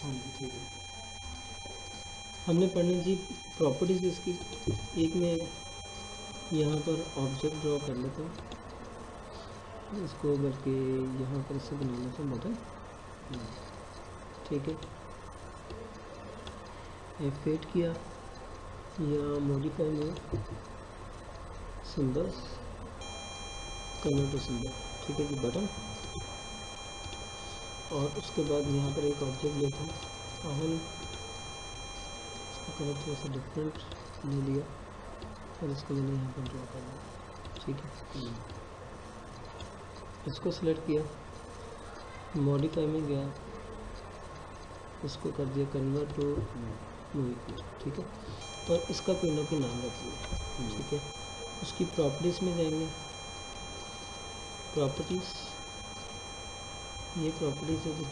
हाँ जी ठीक है। हमने पढ़ने जी प्रॉपर्टीज इसकी। एक में यहाँ पर ऑब्जेक्ट ड्रॉ कर लेते हैं इसको, बल्कि यहाँ पर इसे बना लेते हैं बटन। ठीक है, F8 किया या मॉडिफाई में सिंबल्स, कन्वर्ट टू सिंबल। ठीक है जी, बटन। और उसके बाद यहाँ पर एक ऑब्जेक्ट लेता हूँ आहल, इसका कलर थोड़ा सा डिफरेंट ले लिया और इसको मैंने यहाँ पर ड्रॉ कर दिया। ठीक है, इसको सिलेक्ट किया, मॉडिफाई में गया, इसको कर दिया कन्वर्ट टू मूवी। ठीक है, और इसका कोई ना कोई नाम रख दिया। ठीक है, उसकी प्रॉपर्टीज़ में जाएंगे, प्रॉपर्टीज़, ये प्रॉपर्टीज़ है जी,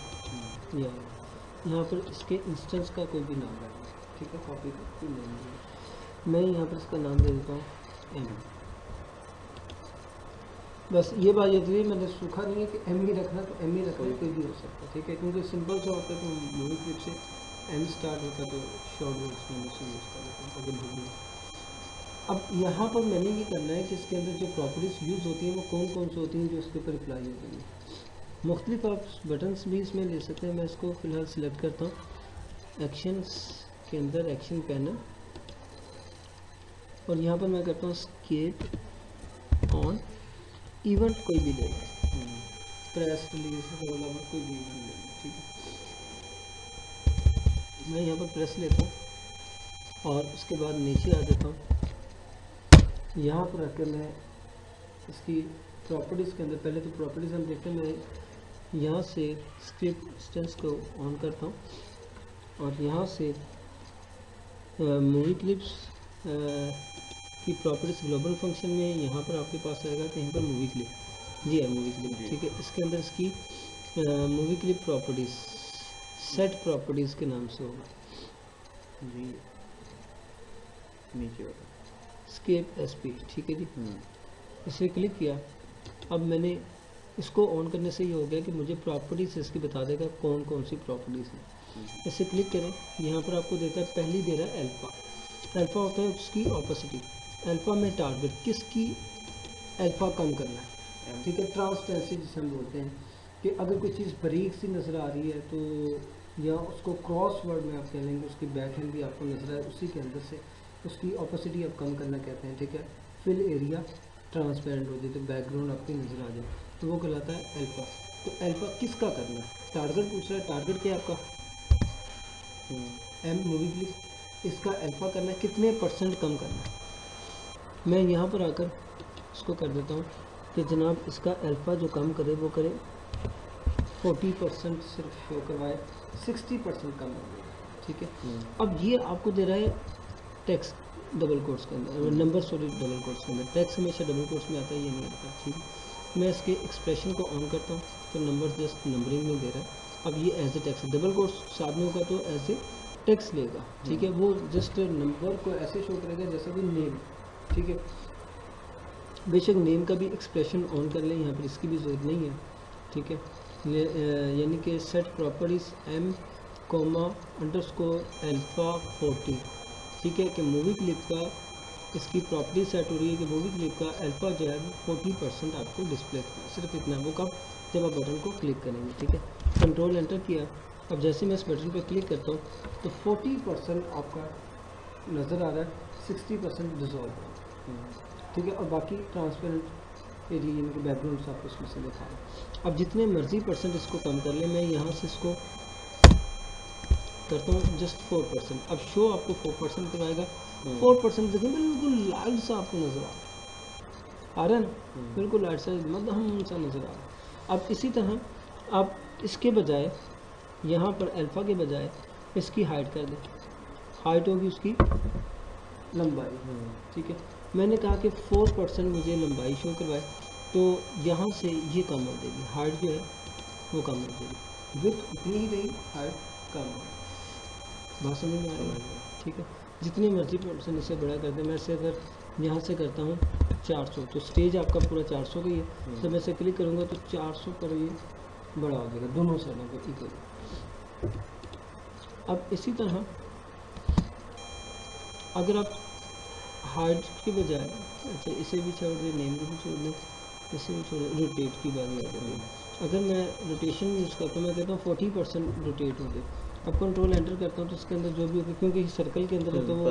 यहाँ पर इसके इंस्टेंस का कोई भी नाम रख दिया। ठीक है, कॉपी करके ले लीजिए। मैं यहाँ पर इसका नाम दे देता हूँ एम। बस ये बात ये थी, मैंने सूखा नहीं है कि एम ही रखना, तो एम ही रखना, कोई भी हो सकता है। ठीक है, क्योंकि सिंपल सा होता है तो मूवी क्लिप से एम स्टार्ट होता है, तो शॉर्ट वर्ड्स में उसे यूज़ कर लेते हैं अगर भूल। अब यहाँ पर मैंने ये करना है कि इसके अंदर जो प्रॉपर्टीज़ यूज़ होती हैं वो कौन कौन सी होती हैं जो उसके ऊपर अप्लाई होती हैं। मुख्तलिफ आप बटन्स भी इसमें ले सकते हैं। मैं इसको फ़िलहाल सिलेक्ट करता हूँ एक्शंस के अंदर, एक्शन पैनल, और यहाँ पर मैं करता हूँ स्केप ऑन इवेंट, कोई भी ले लें, प्रेस रिलीज रोल ओवर, कोई भी इवेंट ले लें। ठीक है, मैं यहाँ पर प्रेस लेता हूँ और उसके बाद नीचे आ जाता हूँ। यहाँ पर आकर मैं इसकी प्रॉपर्टीज़ के अंदर, पहले तो प्रॉपर्टीज़ हम देखते हैं, मैं यहाँ से स्क्रिप्ट इंस्टेंस को ऑन करता हूँ और यहाँ से मूवी क्लिप्स की प्रॉपर्टीज़ ग्लोबल फंक्शन में यहाँ पर आपके पास आएगा कहीं पर मूवी क्लिप। जी है, मूवी क्लिप। ठीक है, इसके अंदर इसकी movie clip properties set properties के नाम से होगा जी, नीचे स्केप एसपी। ठीक है जी, इसे क्लिक किया। अब मैंने इसको ऑन करने से ये हो गया कि मुझे प्रॉपर्टीज़ इसकी बता देगा कौन कौन सी प्रॉपर्टीज़ हैं। इसे क्लिक करें, यहाँ पर आपको देता है, पहली दे रहा है अल्फ़ा। अल्फ़ा होता है उसकी ऑपोसिटी। अल्फ़ा में टारगेट किसकी, अल्फ़ा कम करना है। ठीक है, ट्रांसपेरेंसी जिसे हम बोलते हैं कि अगर कोई चीज़ बारीक सी नज़र आ रही है तो, या उसको क्रॉस वर्ड में आप कह लेंगे, उसकी बैक हैंड भी आपको नज़र आए, उसी के अंदर से उसकी ऑपोसिटी आप कम करना कहते हैं। ठीक है, फिल एरिया ट्रांसपेरेंट हो जाए तो बैकग्राउंड आपकी नज़र आ जाए, तो वो कहलाता है अल्फ़ा। तो अल्फ़ा किसका करना है, टारगेट पूछ रहा है, टारगेट क्या है आपका, एम मूवी क्लिप, इसका अल्फ़ा करना है, कितने % कम करना है। मैं यहाँ पर आकर इसको कर देता हूँ कि जनाब इसका अल्फ़ा जो कम करे वो करे 40% सिर्फ शो करवाए, 60% कम हो गया। ठीक है, अब ये आपको दे रहा है टेक्स्ट डबल कोट्स के अंदर, नंबर सॉरी डबल कोट्स के अंदर, टेक्स्ट हमेशा डबल कोट्स में आता है, ये नहीं आता। ठीक है, मैं इसके एक्सप्रेशन को ऑन करता हूँ तो नंबर जस्ट नंबरिंग में दे रहा है। अब ये as a text, double quotes साथ में होगा तो एज ए टेक्स्ट लेगा। ठीक है, वो जस्ट नंबर को ऐसे शो करेगा जैसे कि नेम। ठीक है, बेशक नेम का भी एक्सप्रेशन ऑन कर लें, यहाँ पर इसकी भी ज़रूरत नहीं है। ठीक है, यानी कि set properties M comma underscore alpha 40। ठीक है, कि मूवी क्लिप का इसकी प्रॉपर्टी सेट हो रही है कि मूवी क्लिप का अल्फ़ा जो है 40% आपको डिस्प्ले करना, सिर्फ इतना। वो कब, जब आप बटन को क्लिक करेंगे। ठीक है, कंट्रोल एंटर किया। अब जैसे मैं इस बटन पर क्लिक करता हूँ तो 40% आपका नज़र आ रहा है, 60% डिज़ॉल्व। ठीक है, और बाकी ट्रांसपेरेंट एरिया यानी कि बैकग्राउंड आपको इसमें से दिखा रहा है। अब जितने मर्जी % इसको कम कर ले, मैं यहाँ से इसको करता हूँ जस्ट 4%। अब शो आपको 4% करवाएगा। 4% देखिए बिल्कुल लाइट सा आपको नज़र आ रहा है ना, बिल्कुल लाइट सा मध्यम सा नज़र आ रहा है। अब इसी तरह आप इसके बजाय यहाँ पर अल्फ़ा के बजाय इसकी हाइट कर दें, हाइट होगी उसकी लंबाई। ठीक है, मैंने कहा कि 4% मुझे लंबाई शो करवाए, तो यहाँ से ये कम हो जाएगी, हाइट जो है वो कम हो जाएगी, विड्थ उतनी ही रही, हाइट कम हो जाएगी। बात समझ में आ रही है। ठीक है, जितने मर्जी % इसे बड़ा कर दें। मैं इसे अगर यहाँ से करता हूँ 400, तो स्टेज आपका पूरा 400 का ही है। तो मैं इसे क्लिक करूँगा तो 400 पर ये बड़ा हो जाएगा, दोनों साइडों पर इक्वल। अब इसी तरह अगर आप हाइड के बजाय, अच्छा इसे भी छोड़ दें, नेम को भी छोड़ दें, इसे भी छोड़ दें, रोटेट की बात याद आती है। अगर मैं रोटेशन यूज़ करता हूँ, मैं कहता हूँ 40% रोटेट हो गए। अब कंट्रोल एंटर करता हूँ तो इसके अंदर जो भी होगा, क्योंकि सर्कल के अंदर होता है वो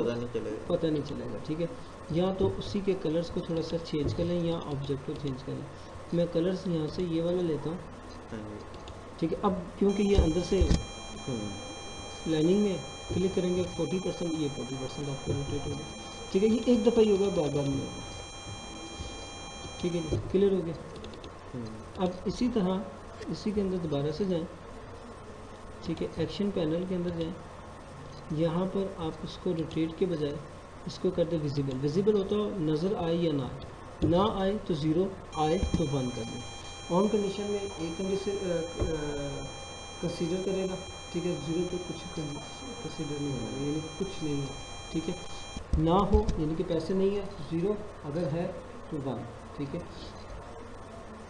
पता नहीं चलेगा, ठीक है। या तो उसी के कलर्स को थोड़ा सा चेंज कर लें या ऑब्जेक्ट को चेंज कर लें। मैं कलर्स यहाँ से ये वाला लेता हूँ, ठीक है। अब क्योंकि ये अंदर से लाइनिंग में क्लिक करेंगे 40%, ये 40% आपका रोटेट होगा, ठीक है। ये एक दफ़ा ही होगा, बार बार नहीं होगा, ठीक है जी, क्लियर हो गया। अब इसी तरह इसी के अंदर दोबारा से जाएं, ठीक है, एक्शन पैनल के अंदर जाएं। यहाँ पर आप इसको रोटेट के बजाय इसको कर दें विजिबल। विजिबल होता हो नज़र आए या ना आए, ना आए तो 0, आए तो 1 कर दें। ऑन कंडीशन में एक कंडीशन कंसीडर करेगा, ठीक है। 0 तो कुछ कंसीडर नहीं होगा, यानी कि कुछ नहीं है, ठीक है। ना हो यानी कि पैसे नहीं है, 0, अगर है तो 1, ठीक है।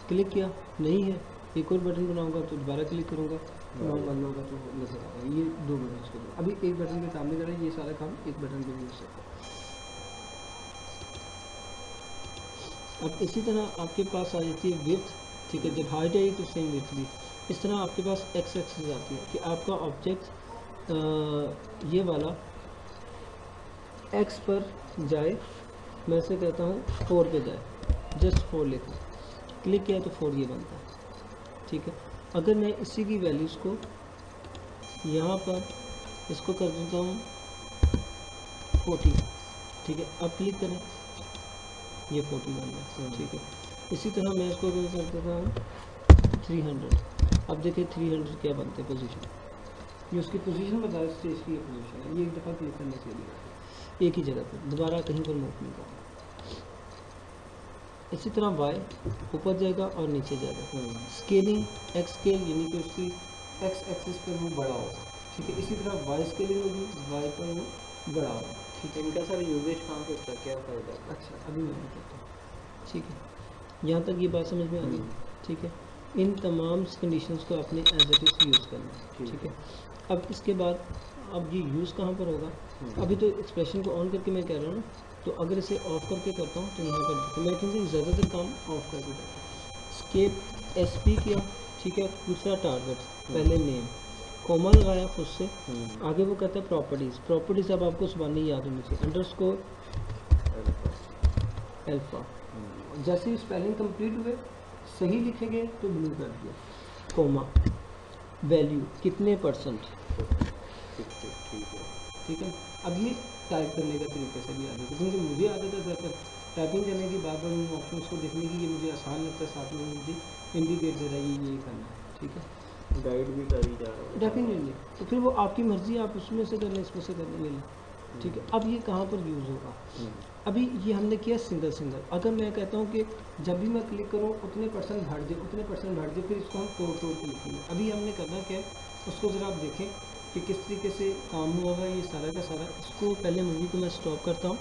क्लिक किया, नहीं है, एक और बटन बनाऊंगा तो दोबारा क्लिक करूंगा तो 1 होगा तो नजर आ रहा है। ये 2 बटन के लिए, अभी एक बटन के काम नहीं कर रहा है, ये सारा काम एक बटन पे भी हो सकता है। अब इसी तरह आपके पास आ जाती है विड्थ, ठीक है। जब हाइट आई तो सेम विड्थ भी। इस तरह आपके पास एक्स एक्सिस आती है कि आपका ऑब्जेक्ट ये वाला एक्स पर जाए, मैं से कहता हूँ 4 पे जाए, जस्ट 4 लिखो, क्लिक किया तो 4 ये बनता है, ठीक है। अगर मैं इसी की वैल्यूज़ को यहाँ पर इसको कर देता हूँ 40, ठीक है। अब क्लिक करें, ये 40 बन गया, ठीक है। इसी तरह मैं इसको कर देता हूँ 300। अब देखिए 300 क्या बनते हैं, पोजीशन, ये उसकी पोजीशन बता रहा है, स्टेज की ये पोजीशन है। ये एक दफ़ा क्लिक करने से लिए एक ही जगह पर, दोबारा कहीं पर मूव नहीं करना। इसी तरह वाई ऊपर जाएगा और नीचे जाएगा। स्केलिंग एक्स स्केल यानी कि उसकी एक्स एक्सिस पर वो बड़ा होगा, ठीक है। इसी तरह वाई स्केलिंग होगी, वाई पर वो बड़ा होगा, ठीक है। इनका सर यूजेज कहाँ पे होता है, क्या फ़ायदा है? अच्छा अभी मैं बताता हूँ, ठीक है। यहाँ तक ये बात समझ में आ गई, ठीक है। इन तमाम कंडीशंस को आपने एज इट इज़ यूज़ करना है, ठीक है। अब इसके बाद अब ये यूज़ कहाँ पर होगा, अभी तो एक्सप्रेशन को ऑन करके मैं कह रहा हूँ ना, तो अगर इसे ऑफ करके करता हूँ तो यहाँ पर देखो, मैं क्योंकि ज़्यादातर काम ऑफ करके करता हूँ। स्केप SP किया, ठीक है। दूसरा टारगेट, पहले नेम, कॉमा लगाया खुद से, आगे वो कहता है प्रॉपर्टीज़। प्रॉपर्टीज़ अब आपको सुबह याद होनी चाहिए, अंडरस्कोर अल्फा। जैसे ही स्पेलिंग कंप्लीट हुए, सही लिखेंगे तो ब्लू कर दिया, कॉमा, वैल्यू कितने %, ठीक है। अब ये टाइप करने का तरीके से भी आदत है, क्योंकि मुझे आदत है ज़्यादातर टाइपिंग करने की, बार बार उन ऑप्शंस को देखने की, ये मुझे आसान लगता है, साथ में मुझे इंडिकेट दे रहा है ये करना है, ठीक है। गाइड भी कर ही जा रहा है डेफिनेटली, तो फिर वो आपकी मर्ज़ी, आप उसमें से करना, इसमें से करने मिले, ठीक है। अब ये कहाँ पर यूज़ होगा, अभी ये हमने किया सिंगल सिंगल। अगर मैं कहता हूँ कि जब भी मैं क्लिक करूँ उतने % भर दे, उतने % भर दे, फिर इसको हम तोड़ तोड़ के लिखेंगे। अभी हमने करना क्या है, उसको ज़रा आप देखें कि किस तरीके से काम हुआ है ये सारा का सारा। इसको पहले मूवी को मैं स्टॉप करता हूँ